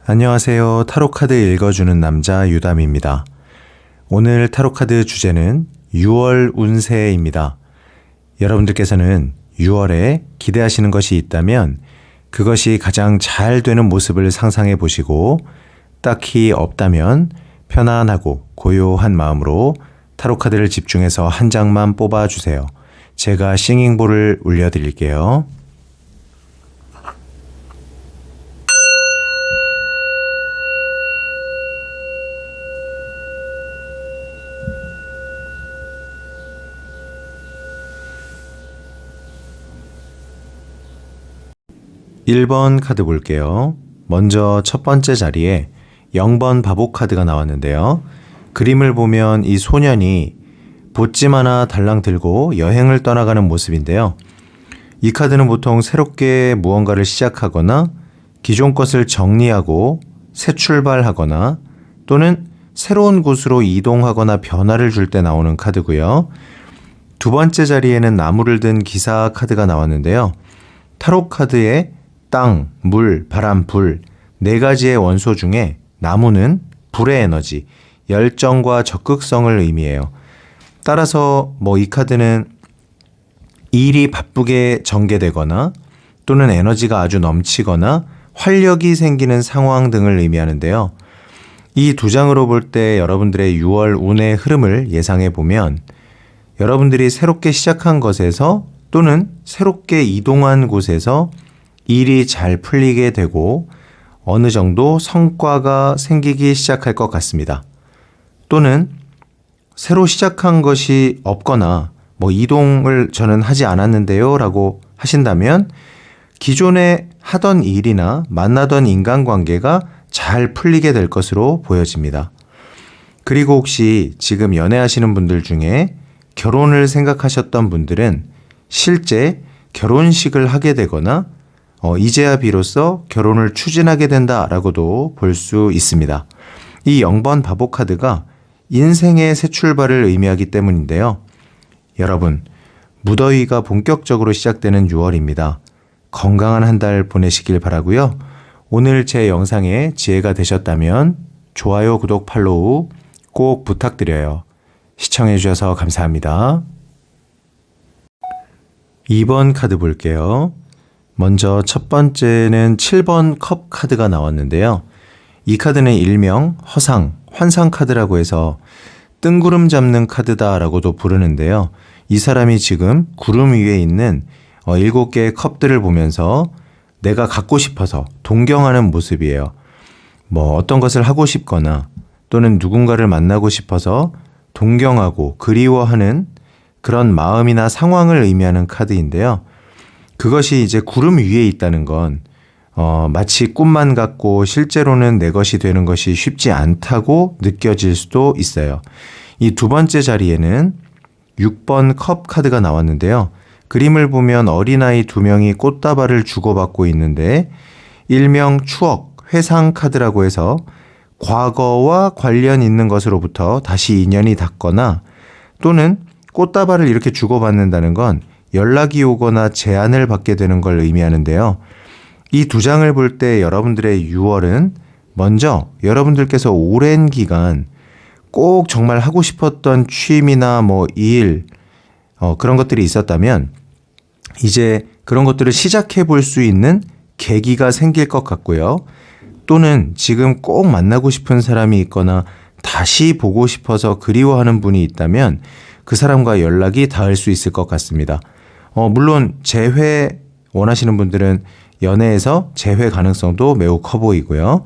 안녕하세요. 타로카드 읽어주는 남자 유담입니다. 오늘 타로카드 주제는 6월 운세입니다. 여러분들께서는 6월에 기대하시는 것이 있다면 그것이 가장 잘 되는 모습을 상상해 보시고 딱히 없다면 편안하고 고요한 마음으로 타로카드를 집중해서 한 장만 뽑아주세요. 제가 싱잉볼을 울려드릴게요. 1번 카드 볼게요. 먼저 첫 번째 자리에 0번 바보 카드가 나왔는데요. 그림을 보면 이 소년이 보찜 하나 달랑 들고 여행을 떠나가는 모습인데요. 이 카드는 보통 새롭게 무언가를 시작하거나 기존 것을 정리하고 새 출발하거나 또는 새로운 곳으로 이동하거나 변화를 줄 때 나오는 카드고요. 두 번째 자리에는 나무를 든 기사 카드가 나왔는데요. 타로 카드에 땅, 물, 바람, 불 네 가지의 원소 중에 나무는 불의 에너지, 열정과 적극성을 의미해요. 따라서 이 카드는 일이 바쁘게 전개되거나 또는 에너지가 아주 넘치거나 활력이 생기는 상황 등을 의미하는데요. 이 두 장으로 볼 때 여러분들의 6월 운의 흐름을 예상해 보면 여러분들이 새롭게 시작한 것에서 또는 새롭게 이동한 곳에서 일이 잘 풀리게 되고 어느 정도 성과가 생기기 시작할 것 같습니다. 또는 새로 시작한 것이 없거나 이동을 저는 하지 않았는데요 라고 하신다면 기존에 하던 일이나 만나던 인간관계가 잘 풀리게 될 것으로 보여집니다. 그리고 혹시 지금 연애하시는 분들 중에 결혼을 생각하셨던 분들은 실제 결혼식을 하게 되거나 이제야 비로소 결혼을 추진하게 된다라고도 볼 수 있습니다. 이 0번 바보 카드가 인생의 새 출발을 의미하기 때문인데요. 여러분, 무더위가 본격적으로 시작되는 6월입니다. 건강한 한 달 보내시길 바라고요. 오늘 제 영상에 지혜가 되셨다면 좋아요, 구독, 팔로우 꼭 부탁드려요. 시청해 주셔서 감사합니다. 2번 카드 볼게요. 먼저 첫 번째는 7번 컵 카드가 나왔는데요. 이 카드는 일명 허상, 환상 카드라고 해서 뜬구름 잡는 카드다라고도 부르는데요. 이 사람이 지금 구름 위에 있는 7개의 컵들을 보면서 내가 갖고 싶어서 동경하는 모습이에요. 어떤 것을 하고 싶거나 또는 누군가를 만나고 싶어서 동경하고 그리워하는 그런 마음이나 상황을 의미하는 카드인데요. 그것이 이제 구름 위에 있다는 건 마치 꿈만 같고 실제로는 내 것이 되는 것이 쉽지 않다고 느껴질 수도 있어요. 이 두 번째 자리에는 6번 컵 카드가 나왔는데요. 그림을 보면 어린아이 2명이 꽃다발을 주고받고 있는데 일명 추억, 회상 카드라고 해서 과거와 관련 있는 것으로부터 다시 인연이 닿거나 또는 꽃다발을 이렇게 주고받는다는 건 연락이 오거나 제안을 받게 되는 걸 의미하는데요. 이 두 장을 볼 때 여러분들의 6월은 먼저 여러분들께서 오랜 기간 꼭 정말 하고 싶었던 취미나 일, 그런 것들이 있었다면 이제 그런 것들을 시작해 볼 수 있는 계기가 생길 것 같고요. 또는 지금 꼭 만나고 싶은 사람이 있거나 다시 보고 싶어서 그리워하는 분이 있다면 그 사람과 연락이 닿을 수 있을 것 같습니다. 물론 재회 원하시는 분들은 연애에서 재회 가능성도 매우 커 보이고요.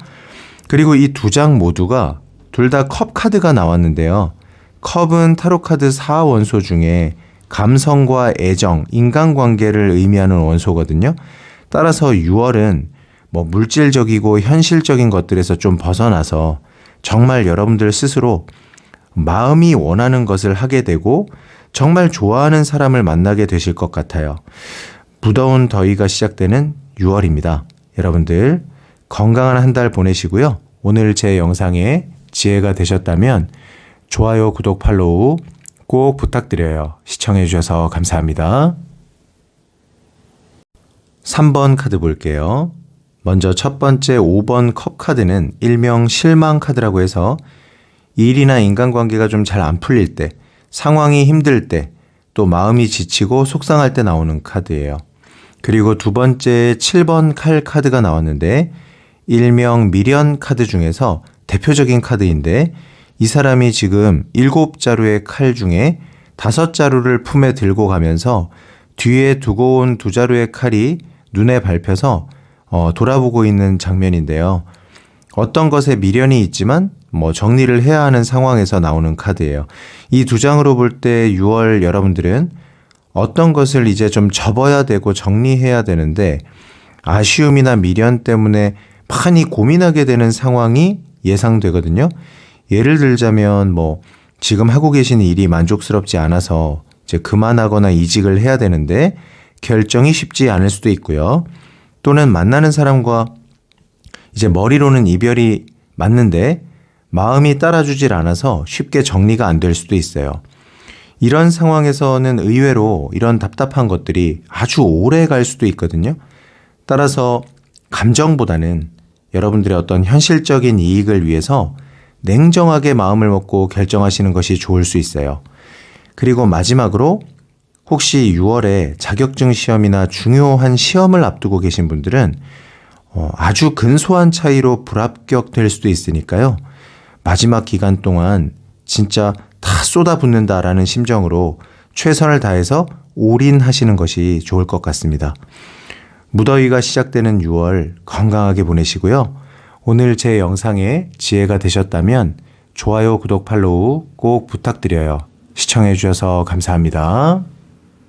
그리고 이 두 장 모두가 둘 다 컵 카드가 나왔는데요. 컵은 타로 카드 4원소 중에 감성과 애정, 인간관계를 의미하는 원소거든요. 따라서 6월은 물질적이고 현실적인 것들에서 좀 벗어나서 정말 여러분들 스스로 마음이 원하는 것을 하게 되고 정말 좋아하는 사람을 만나게 되실 것 같아요. 무더운 더위가 시작되는 6월입니다. 여러분들 건강한 한 달 보내시고요. 오늘 제 영상에 지혜가 되셨다면 좋아요, 구독, 팔로우 꼭 부탁드려요. 시청해 주셔서 감사합니다. 3번 카드 볼게요. 먼저 첫 번째 5번 컵 카드는 일명 실망 카드라고 해서 일이나 인간관계가 좀 잘 안 풀릴 때, 상황이 힘들 때, 또 마음이 지치고 속상할 때 나오는 카드예요. 그리고 두 번째 7번 칼 카드가 나왔는데 일명 미련 카드 중에서 대표적인 카드인데 이 사람이 지금 7자루의 칼 중에 5자루를 품에 들고 가면서 뒤에 두고 온 2자루의 칼이 눈에 밟혀서 돌아보고 있는 장면인데요. 어떤 것에 미련이 있지만 정리를 해야 하는 상황에서 나오는 카드예요. 이 두 장으로 볼 때 6월 여러분들은 어떤 것을 이제 좀 접어야 되고 정리해야 되는데 아쉬움이나 미련 때문에 많이 고민하게 되는 상황이 예상되거든요. 예를 들자면 지금 하고 계신 일이 만족스럽지 않아서 이제 그만하거나 이직을 해야 되는데 결정이 쉽지 않을 수도 있고요. 또는 만나는 사람과 이제 머리로는 이별이 맞는데 마음이 따라주질 않아서 쉽게 정리가 안 될 수도 있어요. 이런 상황에서는 의외로 이런 답답한 것들이 아주 오래 갈 수도 있거든요. 따라서 감정보다는 여러분들의 어떤 현실적인 이익을 위해서 냉정하게 마음을 먹고 결정하시는 것이 좋을 수 있어요. 그리고 마지막으로 혹시 6월에 자격증 시험이나 중요한 시험을 앞두고 계신 분들은 아주 근소한 차이로 불합격될 수도 있으니까요. 마지막 기간 동안 진짜 다 쏟아붓는다라는 심정으로 최선을 다해서 올인하시는 것이 좋을 것 같습니다. 무더위가 시작되는 6월 건강하게 보내시고요. 오늘 제 영상에 지혜가 되셨다면 좋아요, 구독, 팔로우 꼭 부탁드려요. 시청해 주셔서 감사합니다.